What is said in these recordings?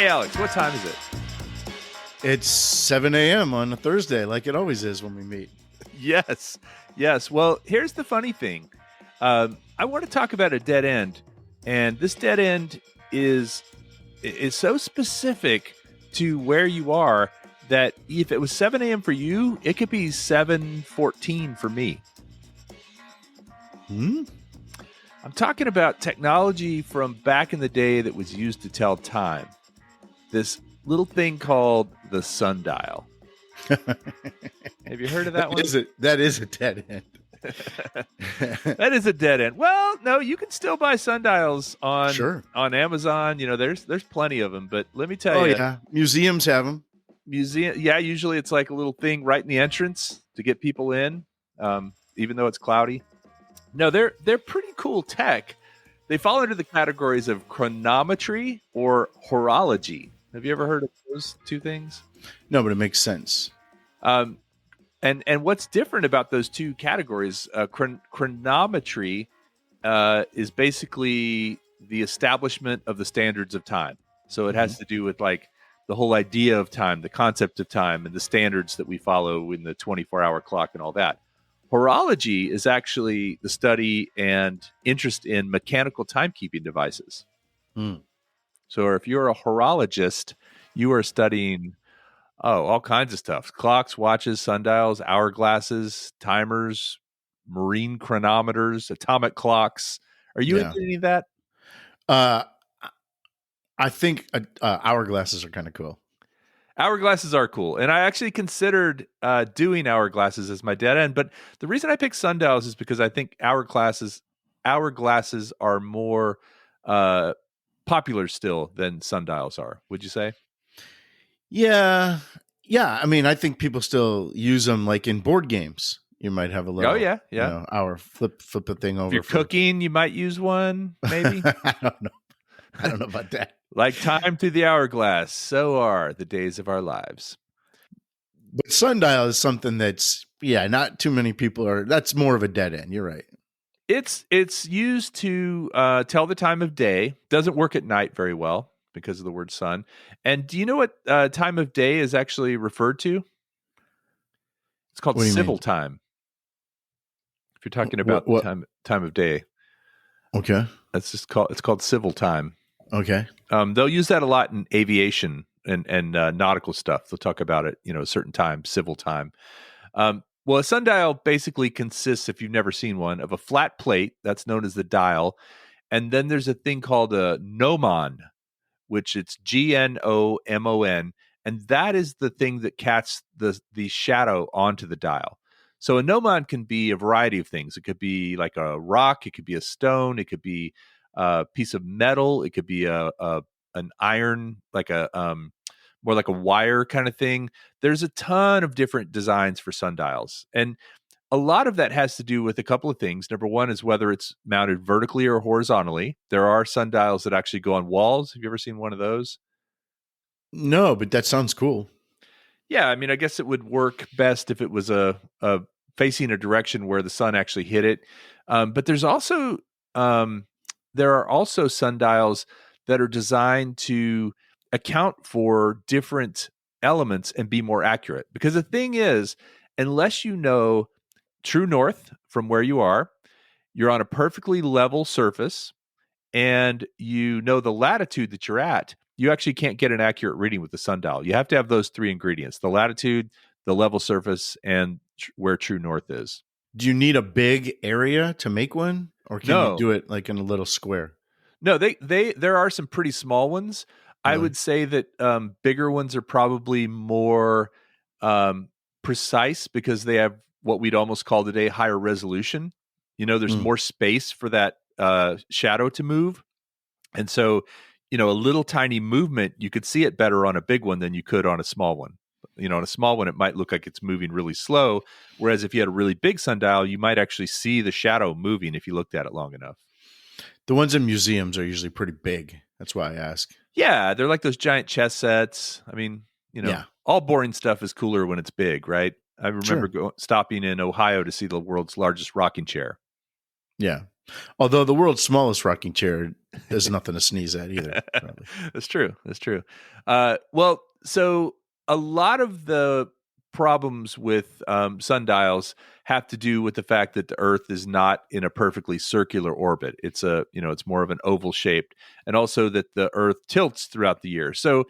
Hey, Alex, what time is it? It's 7 a.m. on a Thursday, like it always is when we meet. Yes. Yes. Well, here's the funny thing. I want to talk about a dead end, and this dead end is so specific to where you are that if it was 7 a.m. for you, it could be 7:14 for me. I'm talking about technology from back in the day that was used to tell time. This little thing called the sundial. Have you heard of that one? That is a dead end. That is a dead end. Well, no, you can still buy sundials on Amazon. You know, there's plenty of them. But let me tell you. Oh, yeah. Museums have them. Yeah, usually it's like a little thing right in the entrance to get people in, even though it's cloudy. No, they're pretty cool tech. They fall into the categories of chronometry or horology. Have you ever heard of those two things? No, but it makes sense. And what's different about those two categories? Chronometry is basically the establishment of the standards of time. So it has to do with like the whole idea of time, the concept of time, and the standards that we follow in the 24-hour clock and all that. Horology is actually the study and interest in mechanical timekeeping devices. So if you're a horologist, you are studying all kinds of stuff: clocks, watches, sundials, hourglasses, timers, marine chronometers, atomic clocks. Are you into any of that? I think hourglasses are kind of cool. Hourglasses are cool. And I actually considered doing hourglasses as my dead end. But the reason I picked sundials is because I think hourglasses are more popular still than sundials are. Would you say? Yeah. I mean, I think people still use them like in board games. You might have a little. Oh, yeah. Hour flip the thing over. If you're cooking, you might use one, maybe. I don't know about that. Like time through the hourglass, so are the days of our lives. But sundial is something that's, not too many people are. That's more of a dead end. You're right. It's used to tell the time of day. Doesn't work at night very well because of the word sun. And do you know what time of day is actually referred to? It's called civil time. If you're talking about the time of day. Okay. It's called civil time. Okay. They'll use that a lot in aviation and nautical stuff. They'll talk about it, a certain time, civil time. Well, a sundial basically consists, if you've never seen one, of a flat plate that's known as the dial. And then there's a thing called a gnomon, which it's gnomon. And that is the thing that casts the shadow onto the dial. So a gnomon can be a variety of things. It could be like a rock. It could be a stone. It could be a piece of metal. It could be an iron, like more like a wire kind of thing. There's a ton of different designs for sundials. And a lot of that has to do with a couple of things. Number one is whether it's mounted vertically or horizontally. There are sundials that actually go on walls. Have you ever seen one of those? No, but that sounds cool. Yeah, I mean, I guess it would work best if it was a facing a direction where the sun actually hit it. But there are also sundials that are designed to account for different elements and be more accurate. Because the thing is, unless you know true north from where you are, you're on a perfectly level surface, and you know the latitude that you're at, you actually can't get an accurate reading with the sundial. You have to have those three ingredients: the latitude, the level surface, and where true north is. Do you need a big area to make one, or can you do it like in a little square? No, there are some pretty small ones. Really? I would say that bigger ones are probably more precise because they have what we'd almost call today higher resolution. There's more space for that shadow to move. And so, a little tiny movement, you could see it better on a big one than you could on a small one. On a small one, it might look like it's moving really slow. Whereas if you had a really big sundial, you might actually see the shadow moving if you looked at it long enough. The ones in museums are usually pretty big. That's why I ask. Yeah, they're like those giant chess sets. I mean, all boring stuff is cooler when it's big, right? I remember stopping in Ohio to see the world's largest rocking chair. Yeah. Although the world's smallest rocking chair is nothing to sneeze at either, probably. That's true. That's true. Well, so a lot of the problems with sundials have to do with the fact that the Earth is not in a perfectly circular orbit. It's it's more of an oval shaped, and also that the Earth tilts throughout the year. So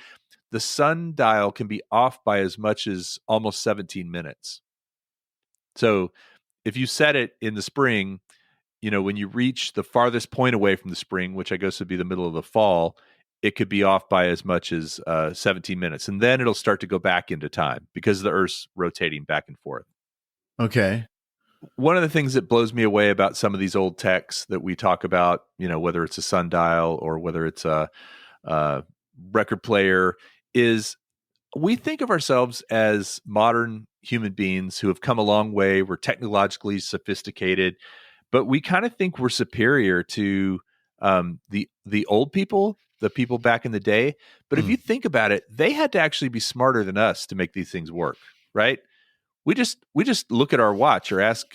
the sundial can be off by as much as almost 17 minutes. So if you set it in the spring, when you reach the farthest point away from the spring, which I guess would be the middle of the fall, it could be off by as much as 17 minutes. And then it'll start to go back into time because the Earth's rotating back and forth. Okay. One of the things that blows me away about some of these old texts that we talk about, whether it's a sundial or whether it's a record player, is we think of ourselves as modern human beings who have come a long way. We're technologically sophisticated, but we kind of think we're superior to the old people, the people back in the day. But if you think about it, they had to actually be smarter than us to make these things work, right? We just look at our watch or ask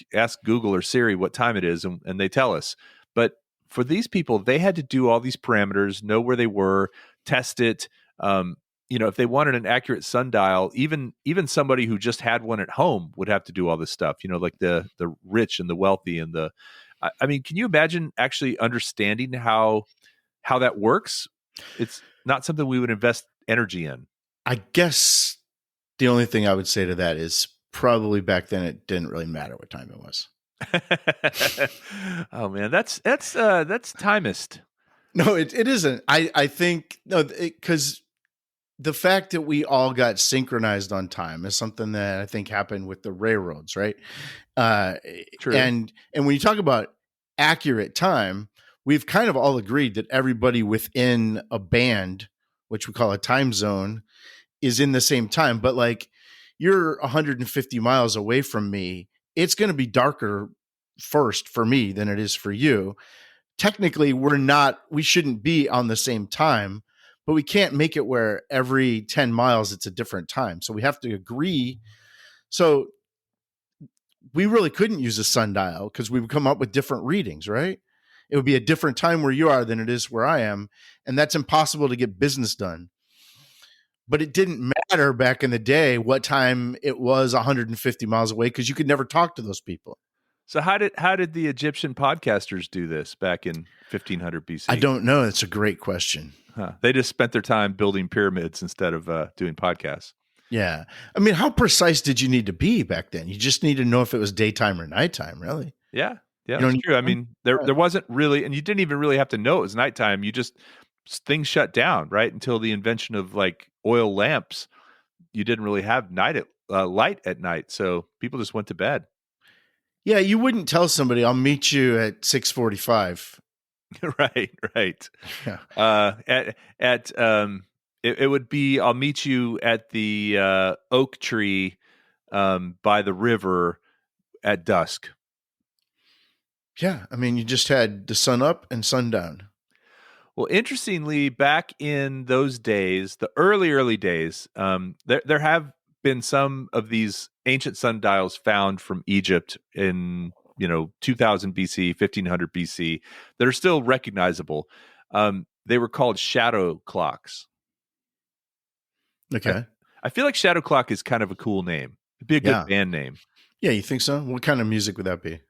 Google or Siri what time it is, and they tell us. But for these people, they had to do all these parameters, know where they were, test it. If they wanted an accurate sundial, even somebody who just had one at home would have to do all this stuff. Like the rich and the wealthy and I mean, can you imagine actually understanding how that works? It's not something we would invest energy in. I guess the only thing I would say to that is probably back then it didn't really matter what time it was. Oh man, that's timist. No, it isn't. I think no, because the fact that we all got synchronized on time is something that I think happened with the railroads, right? True. And when you talk about accurate time, we've kind of all agreed that everybody within a band, which we call a time zone, is in the same time. But like you're 150 miles away from me, it's going to be darker first for me than it is for you. Technically, we shouldn't be on the same time, but we can't make it where every 10 miles it's a different time. So we have to agree. So we really couldn't use a sundial because we would come up with different readings, right? It would be a different time where you are than it is where I am. And that's impossible to get business done. But it didn't matter back in the day what time it was 150 miles away because you could never talk to those people. So how did the Egyptian podcasters do this back in 1500 BC? I don't know. That's a great question. Huh. They just spent their time building pyramids instead of doing podcasts. Yeah. I mean, how precise did you need to be back then? You just need to know if it was daytime or nighttime, really. Yeah. Yeah, that's true. I mean, there wasn't really, and you didn't even really have to know it was nighttime. Things shut down, right? Until the invention of like oil lamps. You didn't really have light at night. So people just went to bed. Yeah, you wouldn't tell somebody, I'll meet you at 6:45. Right. Yeah. It would be, I'll meet you at the oak tree by the river at dusk. Yeah, I mean, you just had the sun up and sundown. Well, interestingly, back in those days, the early days, there have been some of these ancient sundials found from Egypt in 2000 BC, 1500 BC that are still recognizable. They were called shadow clocks. Okay. I feel like shadow clock is kind of a cool name. It'd be a good band name. Yeah, you think so? What kind of music would that be?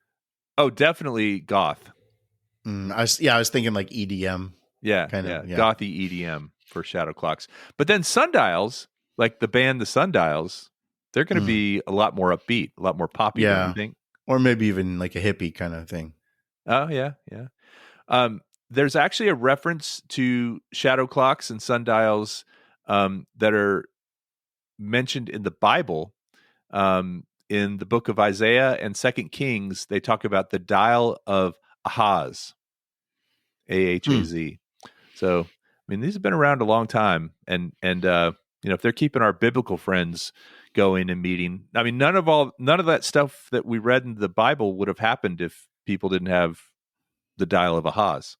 Oh, definitely goth. I was thinking like EDM. Yeah, gothy EDM for shadow clocks. But then sundials, like the band the Sundials, they're going to be a lot more upbeat, a lot more poppy. Yeah, don't you think? Or maybe even like a hippie kind of thing. Oh yeah. There's actually a reference to shadow clocks and sundials that are mentioned in the Bible. In the book of Isaiah and 2 Kings, they talk about the dial of Ahaz, Ahaz. So, I mean, these have been around a long time, and if they're keeping our biblical friends going and meeting, I mean, none of that stuff that we read in the Bible would have happened if people didn't have the dial of Ahaz.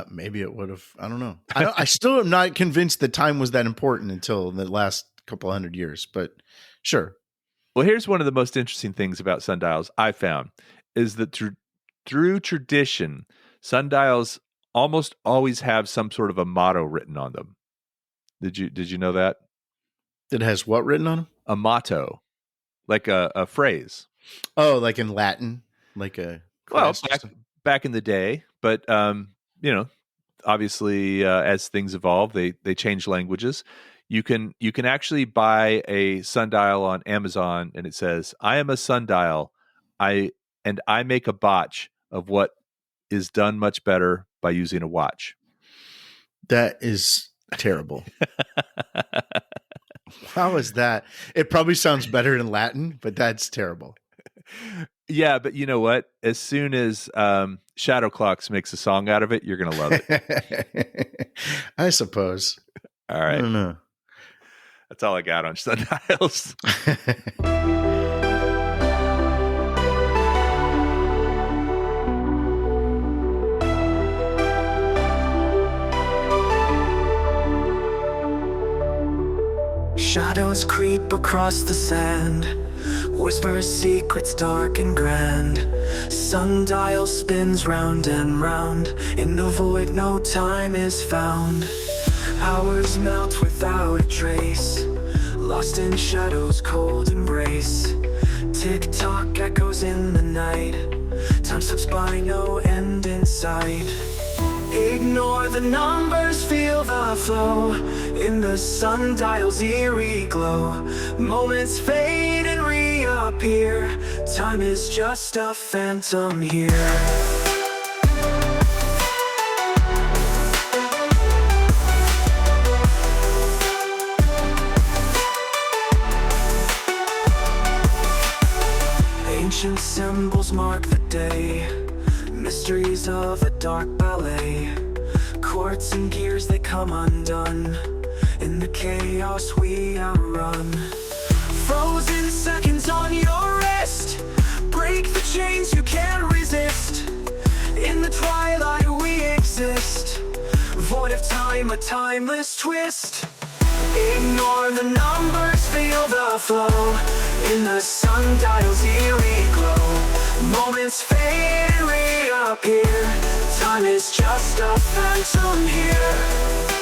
Maybe it would have. I don't know. I still am not convinced that time was that important until the last couple 100 years, but sure. Well, here's one of the most interesting things about sundials I found is that through tradition, sundials almost always have some sort of a motto written on them. Did you know that? It has what written on them? A motto, like a phrase. Oh, like in Latin, like a Well, class system. back in the day, but obviously, as things evolve, they change languages. You can actually buy a sundial on Amazon, and it says, "I am a sundial. I make a botch of what is done much better by using a watch." That is terrible. How is that? It probably sounds better in Latin, but that's terrible. Yeah, but you know what? As soon as Shadow Clocks makes a song out of it, you're going to love it. I suppose. All right. I don't know. That's all I got on sundials. Shadows creep across the sand, whisper secrets dark and grand. Sundial spins round and round, in the void no time is found. Hours melt without a trace, lost in shadows cold embrace. Tick-tock echoes in the night, time slips by, no end in sight. Ignore the numbers, feel the flow in the sundial's eerie glow. Moments fade and reappear, time is just a phantom here. Ancient symbols mark the day, mysteries of a dark ballet. Quartz and gears, they come undone, in the chaos we outrun. Frozen seconds on your wrist, break the chains you can't resist. In the twilight we exist, void of time, a timeless twist. Ignore the numbers, feel the flow in the sundial's eerie glow. Moments fade and reappear, time is just a phantom here.